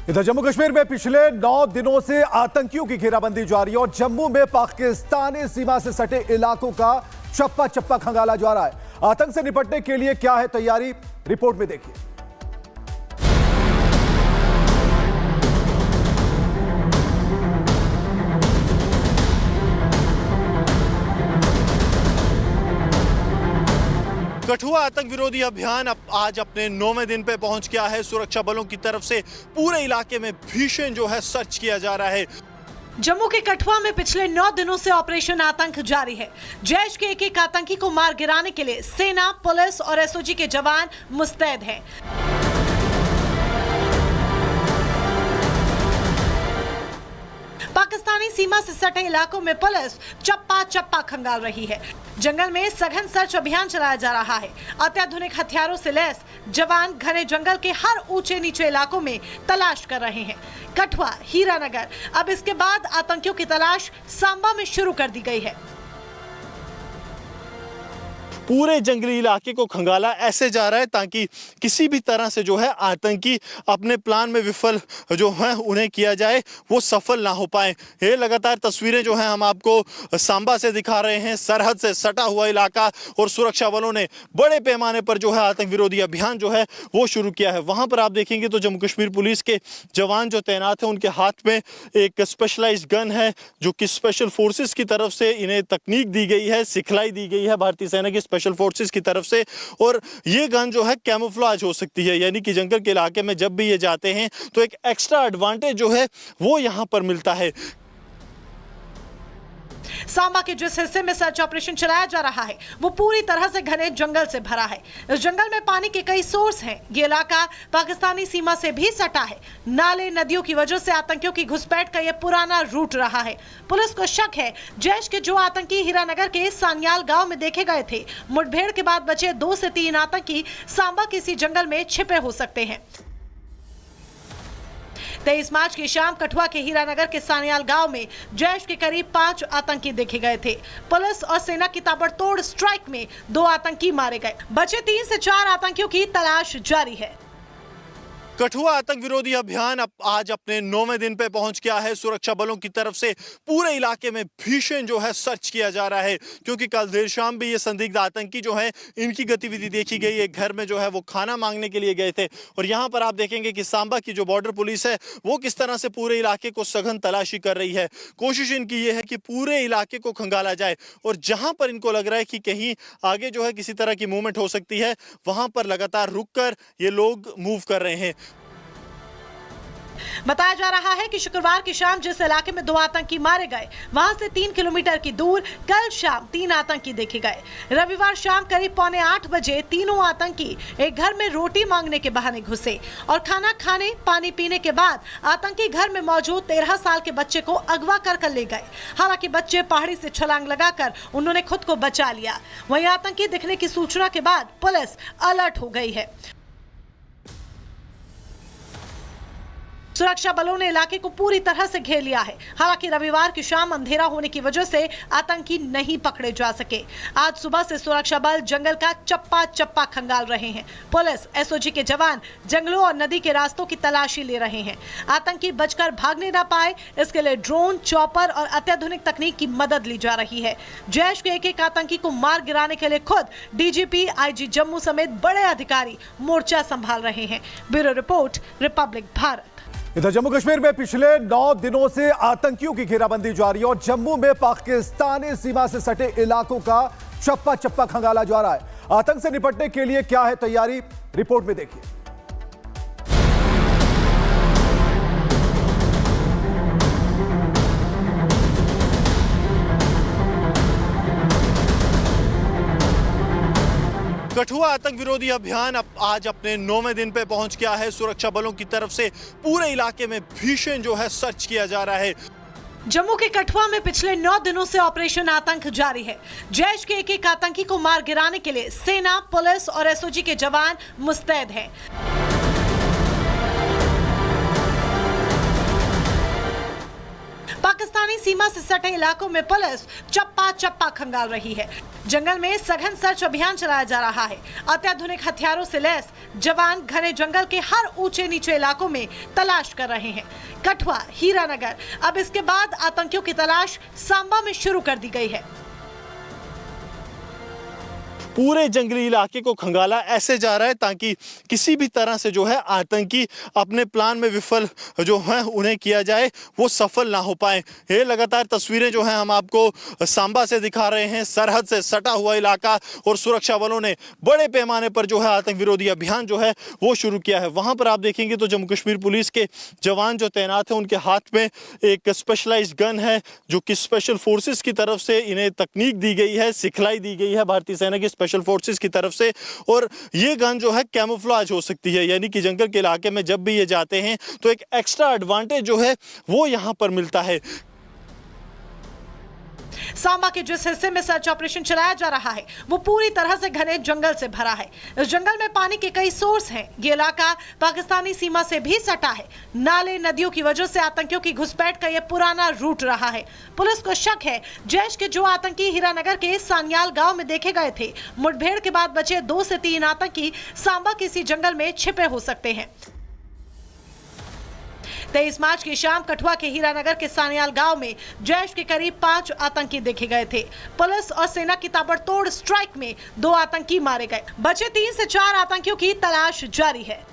इधर जम्मू कश्मीर में पिछले 9 दिनों से आतंकियों की घेराबंदी जारी है और जम्मू में पाकिस्तानी सीमा से सटे इलाकों का चप्पा चप्पा खंगाला जा रहा है। आतंक से निपटने के लिए क्या है तैयारी, रिपोर्ट में देखिए। कठुआ आतंक विरोधी अभियान आज अपने 9वें दिन पे पहुंच गया है। सुरक्षा बलों की तरफ से पूरे इलाके में भीषण जो है सर्च किया जा रहा है। जम्मू के कठुआ में पिछले 9 दिनों से ऑपरेशन आतंक जारी है। जैश के एक आतंकी को मार गिराने के लिए सेना, पुलिस और एसओजी के जवान मुस्तैद हैं। पाकिस्तानी सीमा से सटे इलाकों में पुलिस चप्पा चप्पा खंगाल रही है। जंगल में सघन सर्च अभियान चलाया जा रहा है। अत्याधुनिक हथियारों से लैस जवान घने जंगल के हर ऊंचे नीचे इलाकों में तलाश कर रहे हैं। कठुआ, हीरानगर, अब इसके बाद आतंकियों की तलाश सांबा में शुरू कर दी गई है। पूरे जंगली इलाके को खंगाला ऐसे जा रहा है ताकि किसी भी तरह से जो है आतंकी अपने प्लान में विफल जो है उन्हें किया जाए, वो सफल ना हो पाए। ये लगातार तस्वीरें जो हैं हम आपको सांबा से दिखा रहे हैं। सरहद से सटा हुआ इलाका और सुरक्षा बलों ने बड़े पैमाने पर जो है आतंक विरोधी अभियान जो है वो शुरू किया है। वहाँ पर आप देखेंगे तो जम्मू कश्मीर पुलिस के जवान जो तैनात हैं उनके हाथ में एक स्पेशलाइज्ड गन है जो कि स्पेशल फोर्सेस की तरफ से इन्हें तकनीक दी गई है, सिखलाई दी गई है भारतीय सेना की स्पेशल फोर्सेस की तरफ से। और ये गन जो है कैमोफ्लेज हो सकती है, यानी कि जंगल के इलाके में जब भी ये जाते हैं तो एक एक्स्ट्रा एडवांटेज जो है वो यहां पर मिलता है। सांबा के जिस हिस्से में सर्च ऑपरेशन चलाया जा रहा है वो पूरी तरह से घने जंगल से भरा है। इस जंगल में पानी के कई सोर्स हैं। ये इलाका पाकिस्तानी सीमा से भी सटा है। नाले, नदियों की वजह से आतंकियों की घुसपैठ का ये पुराना रूट रहा है। पुलिस को शक है जैश के जो आतंकी हीरानगर के सान्याल गांव में देखे गए थे, मुठभेड़ के बाद बचे 2 से 3 आतंकी सांबा के इसी जंगल में छिपे हो सकते हैं। 23 मार्च की शाम कठुआ के हीरानगर के सान्याल गांव में जैश के करीब 5 आतंकी देखे गए थे। पुलिस और सेना की ताबड़तोड़ स्ट्राइक में 2 आतंकी मारे गए। बचे 3 से 4 आतंकियों की तलाश जारी है। कठुआ आतंक विरोधी अभियान आज अपने 9वें दिन पे पहुंच गया है। सुरक्षा बलों की तरफ से पूरे इलाके में भीषण जो है सर्च किया जा रहा है, क्योंकि कल देर शाम भी ये संदिग्ध आतंकी जो है इनकी गतिविधि देखी गई। एक घर में जो है वो खाना मांगने के लिए गए थे। और यहाँ पर आप देखेंगे कि सांबा की जो बॉर्डर पुलिस है वो किस तरह से पूरे इलाके को सघन तलाशी कर रही है। कोशिश इनकी ये है कि पूरे इलाके को खंगाला जाए और जहाँ पर इनको लग रहा है कि कहीं आगे जो है किसी तरह की मूवमेंट हो सकती है, वहाँ पर लगातार रुक कर ये लोग मूव कर रहे हैं। बताया जा रहा है कि शुक्रवार की शाम जिस इलाके में 2 आतंकी मारे गए, वहां से 3 किलोमीटर की दूर कल शाम 3 आतंकी देखे गए। रविवार शाम करीब 7:45 बजे तीनों आतंकी एक घर में रोटी मांगने के बहाने घुसे और खाना खाने, पानी पीने के बाद आतंकी घर में मौजूद 13 साल के बच्चे को अगवा कर ले गए। हालांकि बच्चे पहाड़ी से छलांग लगाकर उन्होंने खुद को बचा लिया। वहीं आतंकी दिखने की सूचना के बाद पुलिस अलर्ट हो गई है। सुरक्षा बलों ने इलाके को पूरी तरह से घेर लिया है। हालांकि रविवार की शाम अंधेरा होने की वजह से आतंकी नहीं पकड़े जा सके। आज सुबह से सुरक्षा बल जंगल का चप्पा चप्पा खंगाल रहे हैं। पुलिस, एसओजी के जवान जंगलों और नदी के रास्तों की तलाशी ले रहे हैं। आतंकी बचकर भागने ना पाए, इसके लिए ड्रोन, चॉपर और अत्याधुनिक तकनीक की मदद ली जा रही है। जैश के एक आतंकी को मार गिराने के लिए खुद डीजीपी, आईजी जम्मू समेत बड़े अधिकारी मोर्चा संभाल रहे हैं। Bureau report, Republic Bharat. इधर जम्मू कश्मीर में पिछले 9 दिनों से आतंकियों की घेराबंदी जारी है और जम्मू में पाकिस्तानी सीमा से सटे इलाकों का चप्पा चप्पा खंगाला जा रहा है। आतंक से निपटने के लिए क्या है तैयारी, रिपोर्ट में देखिए। कठुआ आतंक विरोधी अभियान आज अपने 9वें दिन पे पहुंच गया है। सुरक्षा बलों की तरफ से पूरे इलाके में भीषण जो है सर्च किया जा रहा है। जम्मू के कठुआ में पिछले 9 दिनों से ऑपरेशन आतंक जारी है। जैश के एक आतंकी को मार गिराने के लिए सेना, पुलिस और एसओजी के जवान मुस्तैद हैं। पाकिस्तानी सीमा से सटे इलाकों में पुलिस चप्पा चप्पा खंगाल रही है। जंगल में सघन सर्च अभियान चलाया जा रहा है। अत्याधुनिक हथियारों से लैस जवान घने जंगल के हर ऊंचे नीचे इलाकों में तलाश कर रहे हैं। कठुआ, हीरानगर, अब इसके बाद आतंकियों की तलाश सांबा में शुरू कर दी गई है। पूरे जंगली इलाके को खंगाला ऐसे जा रहा है ताकि किसी भी तरह से जो है आतंकी अपने प्लान में विफल जो है उन्हें किया जाए, वो सफल ना हो पाए। ये लगातार तस्वीरें जो हैं हम आपको सांबा से दिखा रहे हैं। सरहद से सटा हुआ इलाका और सुरक्षा बलों ने बड़े पैमाने पर जो है आतंक विरोधी अभियान जो है वो शुरू किया है। वहां पर आप देखेंगे तो जम्मू कश्मीर पुलिस के जवान जो तैनात हैं उनके हाथ में एक स्पेशलाइज्ड गन है, जो कि स्पेशल फोर्सेस की तरफ से इन्हें तकनीक दी गई है, सिखलाई दी गई है भारतीय सेना की स्पेशल फोर्सेस की तरफ से। और ये गन जो है कैमोफ्लेज हो सकती है, यानी कि जंगल के इलाके में जब भी ये जाते हैं तो एक एक्स्ट्रा एडवांटेज जो है वो यहां पर मिलता है। सांबा के जिस हिस्से में सर्च ऑपरेशन चलाया जा रहा है वो पूरी तरह से घने जंगल से भरा है। इस जंगल में पानी के कई सोर्स हैं। ये इलाका पाकिस्तानी सीमा से भी सटा है। नाले, नदियों की वजह से आतंकियों की घुसपैठ का ये पुराना रूट रहा है। पुलिस को शक है जैश के जो आतंकी हीरानगर के सान्याल गांव में देखे गए थे, मुठभेड़ के बाद बचे 2 से 3 आतंकी सांबा के इसी जंगल में छिपे हो सकते हैं। 23 मार्च की शाम कठुआ के हीरानगर के सान्याल गांव में जैश के करीब 5 आतंकी देखे गए थे। पुलिस और सेना की ताबड़तोड़ स्ट्राइक में 2 आतंकी मारे गए। बचे 3 से 4 आतंकियों की तलाश जारी है।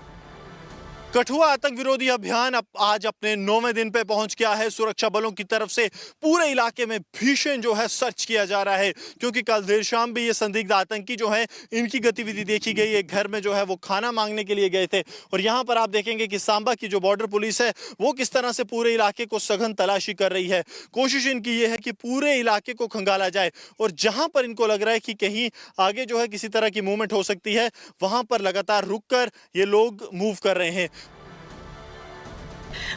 कठुआ आतंक विरोधी अभियान आज अपने 9वें दिन पे पहुंच गया है। सुरक्षा बलों की तरफ से पूरे इलाके में भीषण जो है सर्च किया जा रहा है, क्योंकि कल देर शाम भी ये संदिग्ध आतंकी जो है इनकी गतिविधि देखी गई। एक घर में जो है वो खाना मांगने के लिए गए थे। और यहाँ पर आप देखेंगे कि सांबा की जो बॉर्डर पुलिस है वो किस तरह से पूरे इलाके को सघन तलाशी कर रही है। कोशिश इनकी ये है कि पूरे इलाके को खंगाला जाए और जहां पर इनको लग रहा है कि कहीं आगे जो है किसी तरह की मूवमेंट हो सकती है, वहां पर लगातार रुक कर ये लोग मूव कर रहे हैं।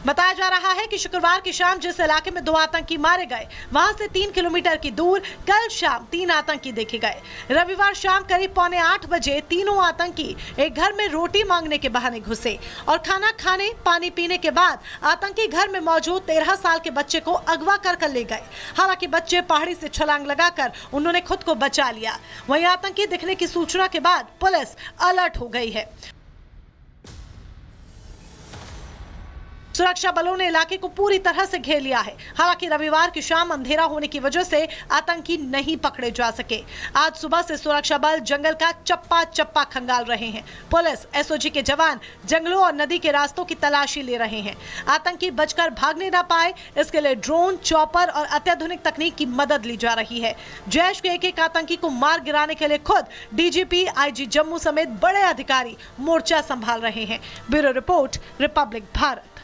बताया जा रहा है कि शुक्रवार की शाम जिस इलाके में 2 आतंकी मारे गए, वहां से 3 किलोमीटर की दूर कल शाम 3 आतंकी देखे गए। रविवार शाम करीब 7:45 बजे तीनों आतंकी एक घर में रोटी मांगने के बहाने घुसे और खाना खाने, पानी पीने के बाद आतंकी घर में मौजूद 13 साल के बच्चे को अगवा कर ले गए। हालांकि बच्चे पहाड़ी से छलांग लगाकर उन्होंने खुद को बचा लिया। वहीं आतंकी दिखने की सूचना के बाद पुलिस अलर्ट हो गई है। सुरक्षा बलों ने इलाके को पूरी तरह से घेर लिया है। हालांकि रविवार की शाम अंधेरा होने की वजह से आतंकी नहीं पकड़े जा सके। आज सुबह से सुरक्षा बल जंगल का चप्पा चप्पा खंगाल रहे हैं। पुलिस, एसओजी के जवान जंगलों और नदी के रास्तों की तलाशी ले रहे हैं। आतंकी बचकर भागने ना पाए, इसके लिए ड्रोन, चॉपर और अत्याधुनिक तकनीक की मदद ली जा रही है। जैश के एक आतंकी को मार गिराने के लिए खुद डीजीपी, आईजी जम्मू समेत बड़े अधिकारी मोर्चा संभाल रहे हैं। Bureau report, Republic Bharat.